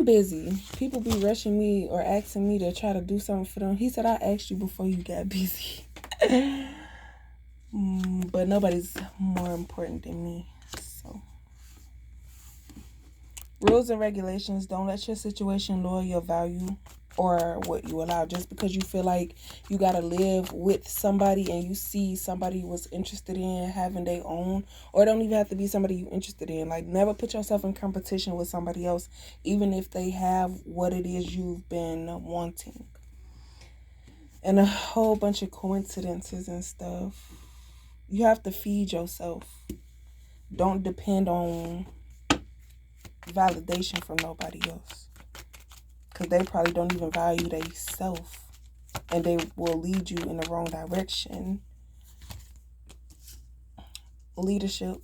I'm busy. People be rushing me or asking me to try to do something for them. He said, I asked you before you got busy. But nobody's more important than me. So, rules and regulations. Don't let your situation lower your value or what you allow. Just because you feel like you gotta live with somebody and you see somebody was interested in having their own, or it don't even have to be somebody you interested in. Like, never put yourself in competition with somebody else, even if they have what it is you've been wanting. And a whole bunch of coincidences and stuff. You have to feed yourself. Don't depend on validation from nobody else, because they probably don't even value themselves, and they will lead you in the wrong direction. Leadership.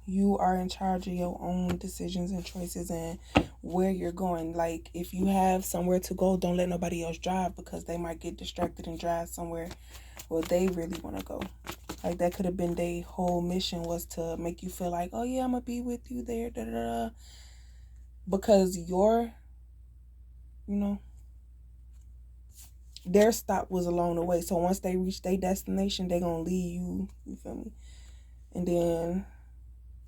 You are in charge of your own decisions and choices and where you're going. Like, if you have somewhere to go, don't let nobody else drive, because they might get distracted and drive somewhere where they really want to go. Like, that could have been their whole mission, was to make you feel like, oh yeah, I'm gonna be with you there, da da da. Because their stop was along the way. So once they reach their destination, they gonna leave you. You feel me? And then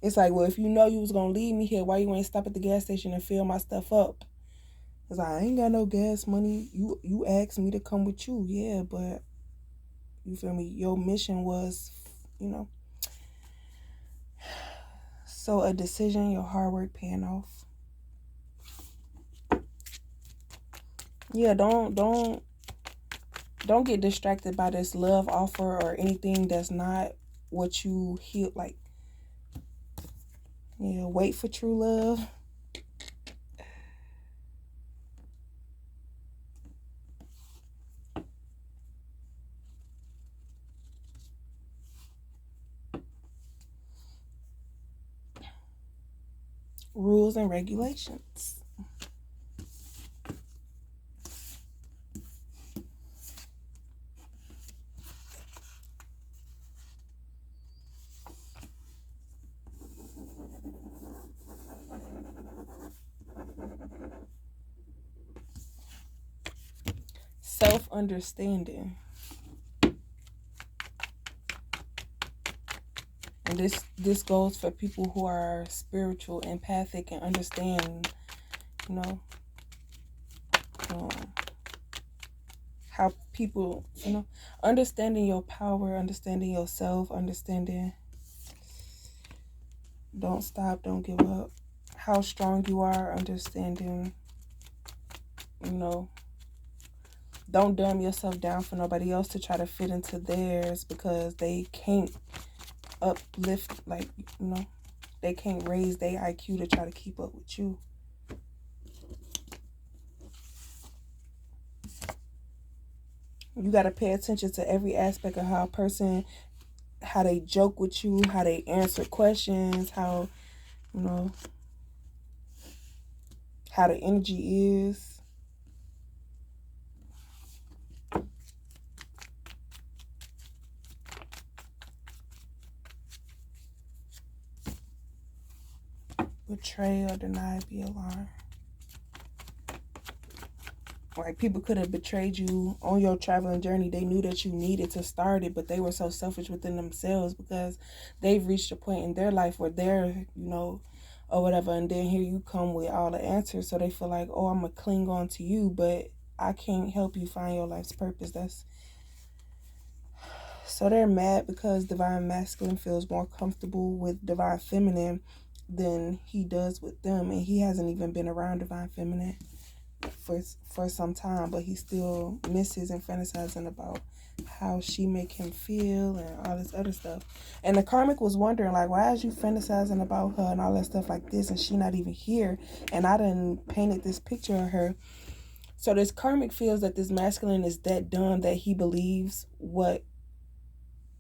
it's like, well, if you know you was gonna leave me here, why you ain't stop at the gas station and fill my stuff up? Cause I ain't got no gas money. You asked me to come with you, yeah, but you feel me? Your mission was, you know. So a decision, your hard work paying off. Yeah, don't get distracted by this love offer or anything that's not what you heal. Like, yeah, wait for true love. Rules and regulations. Self-understanding. And this goes for people who are spiritual, empathic, and understand, you know, um, how people, understanding your power, understanding yourself, understanding, don't stop, don't give up, how strong you are, understanding, don't dumb yourself down for nobody else to try to fit into theirs, because they can't uplift, like, they can't raise their IQ to try to keep up with you. You got to pay attention to every aspect of how a person, how they joke with you, how they answer questions, how, how the energy is. Betray or deny, be alarmed. Like, people could have betrayed you on your traveling journey. They knew that you needed to start it, but they were so selfish within themselves because they've reached a point in their life where they're, or whatever. And then here you come with all the answers. So they feel like, oh, I'm going to cling on to you, but I can't help you find your life's purpose. So they're mad because divine masculine feels more comfortable with divine feminine than he does with them. And he hasn't even been around divine feminine for some time, but he still misses and fantasizing about how she make him feel and all this other stuff. And the karmic was wondering, like, why is you fantasizing about her and all that stuff like this, and she not even here, and I done painted this picture of her. So this karmic feels that this masculine is that dumb that he believes what,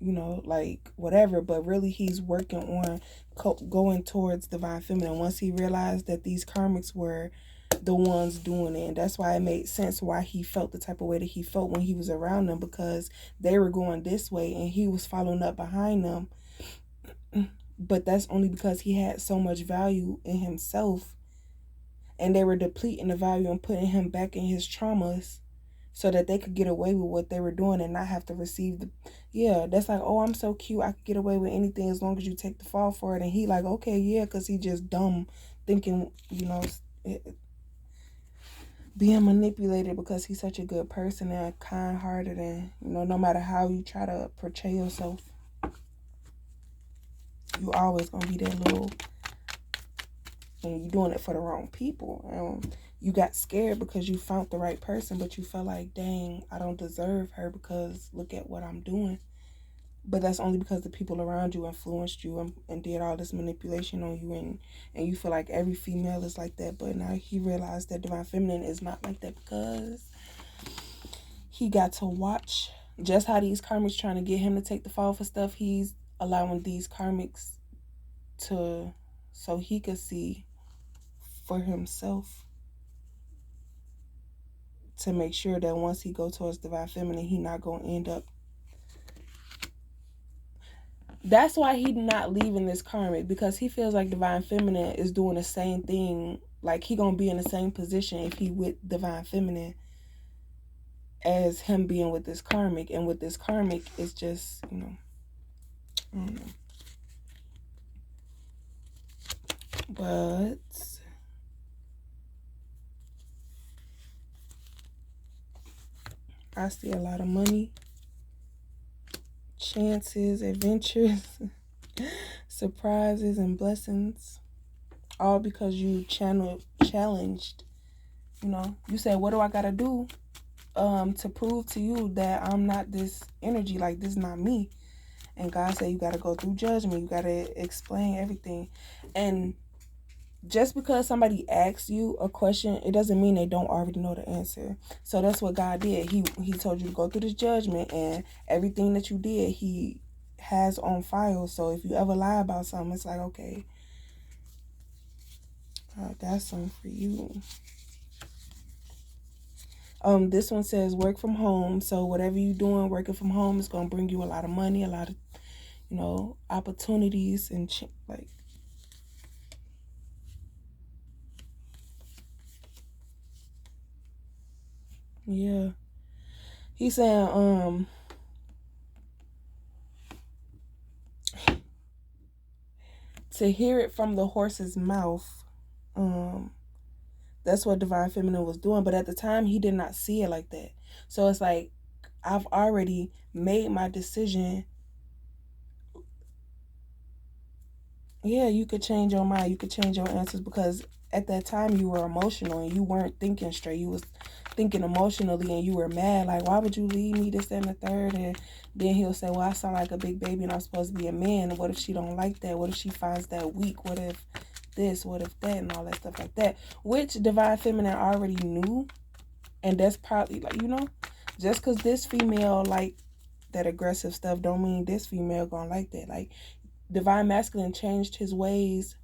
like whatever, but really he's working on going towards divine feminine. Once he realized that these karmics were the ones doing it, and that's why it made sense why he felt the type of way that he felt when he was around them, because they were going this way and he was following up behind them. But that's only because he had so much value in himself, and they were depleting the value and putting him back in his traumas so that they could get away with what they were doing and not have to receive the, yeah, that's like, oh, I'm so cute, I could get away with anything as long as you take the fall for it. And he like, okay, yeah, because he just dumb, thinking, being manipulated because he's such a good person and kind-hearted, and no matter how you try to portray yourself, you always gonna be that little, and you're doing it for the wrong people. You got scared because you found the right person, but you felt like, dang, I don't deserve her because look at what I'm doing. But that's only because the people around you influenced you and did all this manipulation on you, and you feel like every female is like that. But now he realized that Divine Feminine is not like that, because he got to watch just how these karmics trying to get him to take the fall for stuff. He's allowing these karmics to, so he could see for himself, to make sure that once he go towards Divine Feminine, he not gonna end up. That's why he not leaving this karmic, because he feels like Divine Feminine is doing the same thing. Like he gonna be in the same position if he with Divine Feminine as him being with this karmic. And with this karmic, it's just, I don't know. But I see a lot of money, chances, adventures, surprises, and blessings, all because you challenged. You said, what do I gotta do to prove to you that I'm not this energy, like this is not me? And God said you gotta go through judgment, you gotta explain everything. And just because somebody asks you a question, it doesn't mean they don't already know the answer. So that's what God did. He told you to go through this judgment, and everything that you did, he has on file. So if you ever lie about something, it's like, okay, I got something for you. This one says work from home. So whatever you're doing, working from home is gonna bring you a lot of money, a lot of, opportunities, and like. Yeah. He's saying, to hear it from the horse's mouth, that's what Divine Feminine was doing. But at the time, he did not see it like that. So it's like, I've already made my decision. Yeah, you could change your mind. You could change your answers, because at that time you were emotional and you weren't thinking straight. You was thinking emotionally and you were mad. Like, why would you leave me, this, and the third? And then he'll say, well, I sound like a big baby and I'm supposed to be a man. What if she don't like that? What if she finds that weak? What if this? What if that? And all that stuff like that. Which Divine Feminine already knew. And that's probably like, just because this female like that aggressive stuff don't mean this female gonna like that. Like, Divine Masculine changed his ways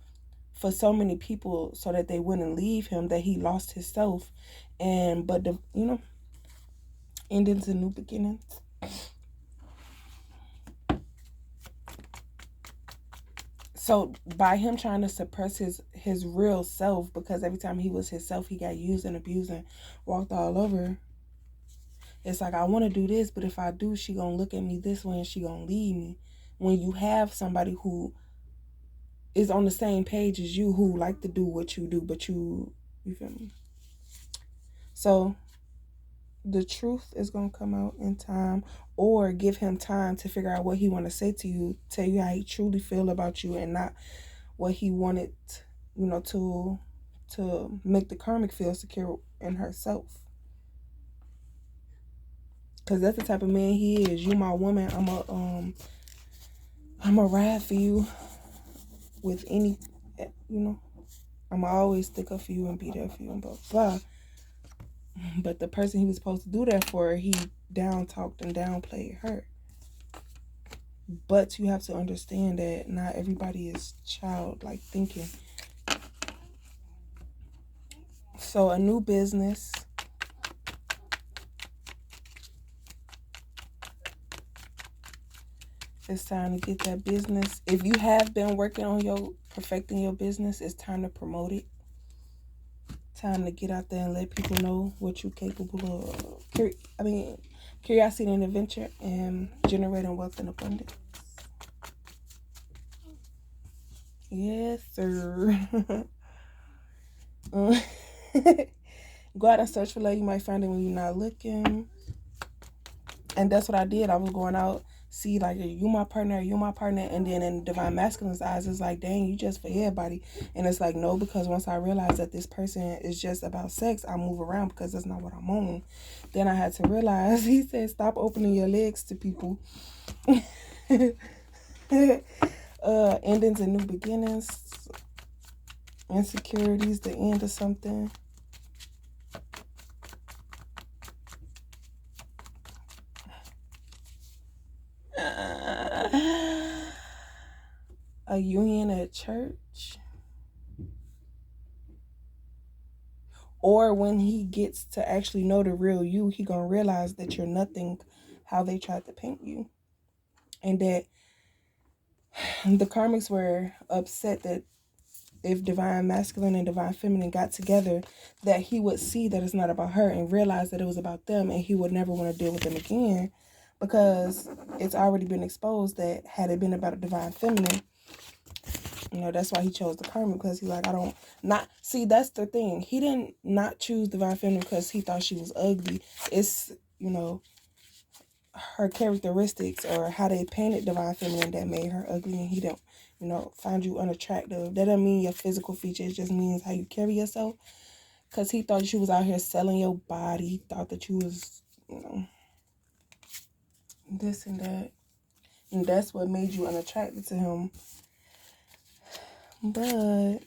for so many people so that they wouldn't leave him, that he lost himself. But endings and new beginnings. So by him trying to suppress his real self, because every time he was himself, he got used and abused and walked all over. It's like, I want to do this, but if I do, she gonna look at me this way and she gonna leave me. When you have somebody who is on the same page as you, who like to do what you do, but you feel me? So the truth is gonna come out in time, or give him time to figure out what he want to say to you, tell you how he truly feel about you, and not what he wanted, to make the karmic feel secure in herself. Because that's the type of man he is. You my woman, I'm a ride for you with any, I'm always stick up for you and be there for you and blah blah. But the person he was supposed to do that for, he down talked and downplayed her. But you have to understand that not everybody is childlike thinking. So a new business. It's time to get that business. If you have been working on perfecting your business, it's time to promote it. Time to get out there and let people know what you're capable of. Curiosity and adventure and generating wealth and abundance. Yes, sir. Go out and search for love. You might find it when you're not looking. And that's what I did. I was going out, see, like, you my partner, and then in divine masculine's eyes, it's like, dang, you just for everybody. And it's like, no, because once I realized that this person is just about sex, I move around because that's not what I'm on. Then I had to realize, he said, stop opening your legs to people. Endings and new beginnings, insecurities, the end of something. A union at church. Or when he gets to actually know the real you, he gonna realize that you're nothing how they tried to paint you. And that the karmics were upset that if divine masculine and divine feminine got together, that he would see that it's not about her and realize that it was about them, and he would never want to deal with them again, because it's already been exposed that had it been about a divine feminine, that's why he chose the karmic, because he's like, I don't not see. That's the thing, he didn't not choose divine feminine because he thought she was ugly. It's her characteristics or how they painted divine feminine that made her ugly, and he didn't find you unattractive. That doesn't mean your physical features, it just means how you carry yourself, because he thought you was out here selling your body. He thought that you was this and that, and that's what made you unattractive to him. But